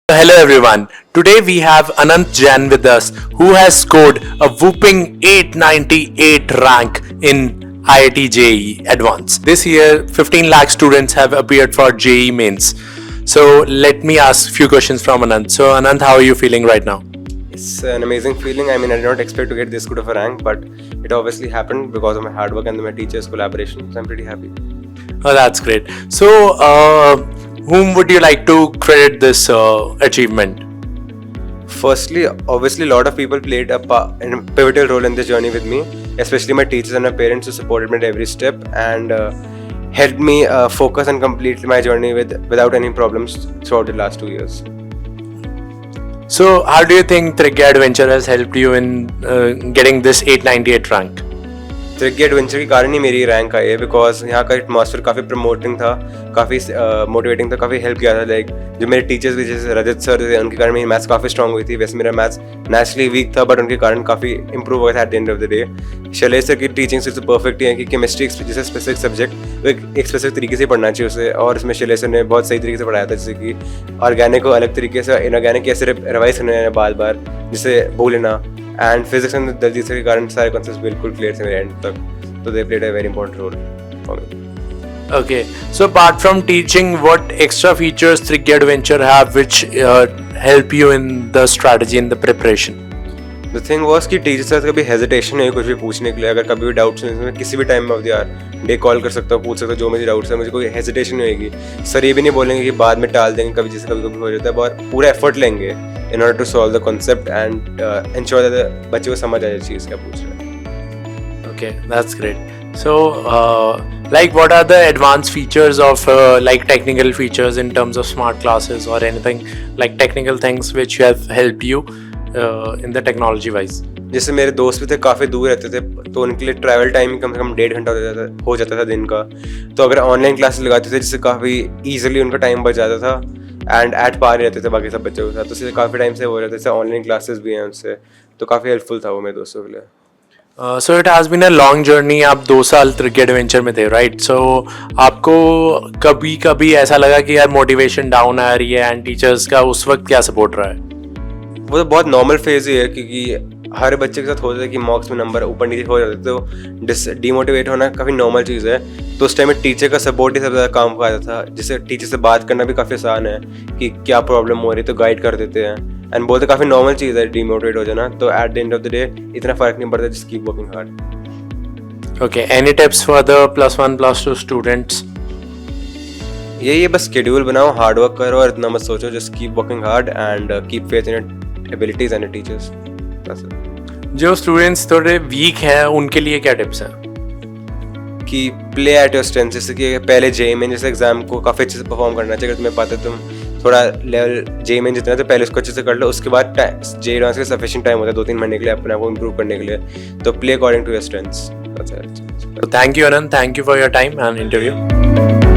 Hello everyone. Today we have Anant Jain with us, who has scored a whooping 898 rank in IIT JEE Advanced. This year, 15 lakh students have appeared for JEE Mains. So let me ask a few questions from Anant. So Anant, how are you feeling right now? It's an amazing feeling. I mean, I did not expect to get this good of a rank, but it obviously happened because of my hard work and my teachers' collaboration. So I'm pretty happy. Oh, that's great. So, whom would you like to credit this achievement? Firstly, obviously, a lot of people played a pivotal role in this journey with me, especially my teachers and my parents who supported me at every step and helped me focus and complete my journey without any problems throughout the last 2 years. So, how do you think Trigya Adventure has helped you in getting this 898 rank? Tricky adventure के कारण ही मेरी rank आई है because यहाँ का atmosphere काफ़ी promoting था, काफ़ी motivating था, काफ़ी हेल्प किया था। लाइक जो मेरे टीचर्स भी जैसे रजत सर थे, उनके कारण मेरी मैथ्स काफ़ी स्ट्रॉन्ग हुई थी। वैसे मेरा मैथ्स नेचुरली वीक था बट उनके कारण काफ़ी इंप्रूव हुआ था at the end of the day. Shailesh sir की टीचिंग से परफेक्ट है कि केमिस्ट्री जैसे स्पेसिफिक सब्जेक्ट एक स्पेसिफिक तरीके से पढ़ना चाहिए उसे, और इसमें शैलेश सर ने बहुत सही तरीके से पढ़ाया था, जैसे कि ऑर्गेनिक को अलग तरीके से, इनऑर्गेनिक कैसे रिवाइज करना है बार बार जिसे भूलना, and physics and Daljeet sir के कारण सारे कॉन्सेप्ट्स बिल्कुल क्लियर थे मेरे एंड तक। So they played a very important role for me. Okay, so apart from teaching, what extra features Trigya Adventure have which help you in the strategy and the preparation? The thing was कि teacher से कभी hesitation नहीं कुछ भी पूछने के लिए। अगर कभी भी डाउट्स नहीं, किसी भी टाइम में of the hour day call कर सकता हूँ, पूछ सकता हूँ जो मुझे डाउट्स है, मुझे कोई हेजिटेशन नहीं होगी। सर ये भी नहीं बोलेंगे कि बाद में टाल देंगे कभी, जैसे कभी कभी हो जाता है, बहुत पूरा एफर्ट लेंगे in order to solve the concept and ensure that बच्चे को समझ आ जाए चीज़ क्या पूछ रहे हैं। Okay, that's great. So, like, what are the advanced features of like technical features in terms of smart classes or anything like technical things which have helped you in the technology wise? जैसे मेरे दोस्त भी थे, काफ़ी दूर रहते थे, तो उनके लिए ट्रैवल टाइम कम से कम 1.5 घंटा हो जाता था दिन का। तो अगर ऑनलाइन क्लासेस लगाते थे जिससे काफ़ी ईजिली उनका टाइम बच जाता था एंड एट पार रहते थे बाकी सब बच्चों के साथ, तो उससे काफ़ी टाइम से हो रहे थे। जैसे ऑनलाइन क्लासेस भी हैं उनसे, तो काफ़ी हेल्पफुल था वो मेरे दोस्तों के लिए। So it has been a long journey. आप 2 साल Trigya Adventure में थे, right? So आपको कभी कभी ऐसा लगा कि यार मोटिवेशन डाउन आ रही है एंड टीचर्स का उस वक्त क्या सपोर्ट रहा है? वो तो बहुत नॉर्मल फेज ही है, क्योंकि हर बच्चे के साथ होता है कि मार्क्स में नंबर ऊपर नीचे हो जाते, तो डीमोटिवेट होना काफ़ी नॉर्मल चीज़ है। तो उस टाइम में टीचर का सपोर्ट ही सबसे ज़्यादा काम का आता था, जिससे टीचर से बात करना भी काफ़ी आसान है कि क्या प्रॉब्लम हो रही है, तो गाइड कर देते हैं एंड बोलते काफ़ी नॉर्मल चीज़ है डीमोटिवेट हो जाना। तो at the end of the day इतना फ़र्क नहीं पड़ता, just keep working hard. Okay, any tips for the +1 +2 students? यही है, बस शेड्यूल बनाओ, हार्ड वर्क करो और इतना मत सोचो, just keep working hard and keep faith in your abilities and your teachers. जो स्टूडेंट्स थोड़े वीक हैं उनके लिए क्या टिप्स हैं? कि प्ले एट योर स्ट्रेंथ, जैसे कि पहले जेईई में जैसे एग्जाम को काफ़ी अच्छे से परफॉर्म करना चाहिए। अगर तुम्हें पता है तुम थोड़ा लेवल जेईई में जितना, तो पहले उसको अच्छे से कर लो, उसके बाद जेईई एडवांस के सफिशिएंट टाइम होता है 2-3 महीने के लिए अपने आप को इम्प्रूव करने के लिए। तो play according to your strengths. Thank you, Anand. Thank you for your time and interview.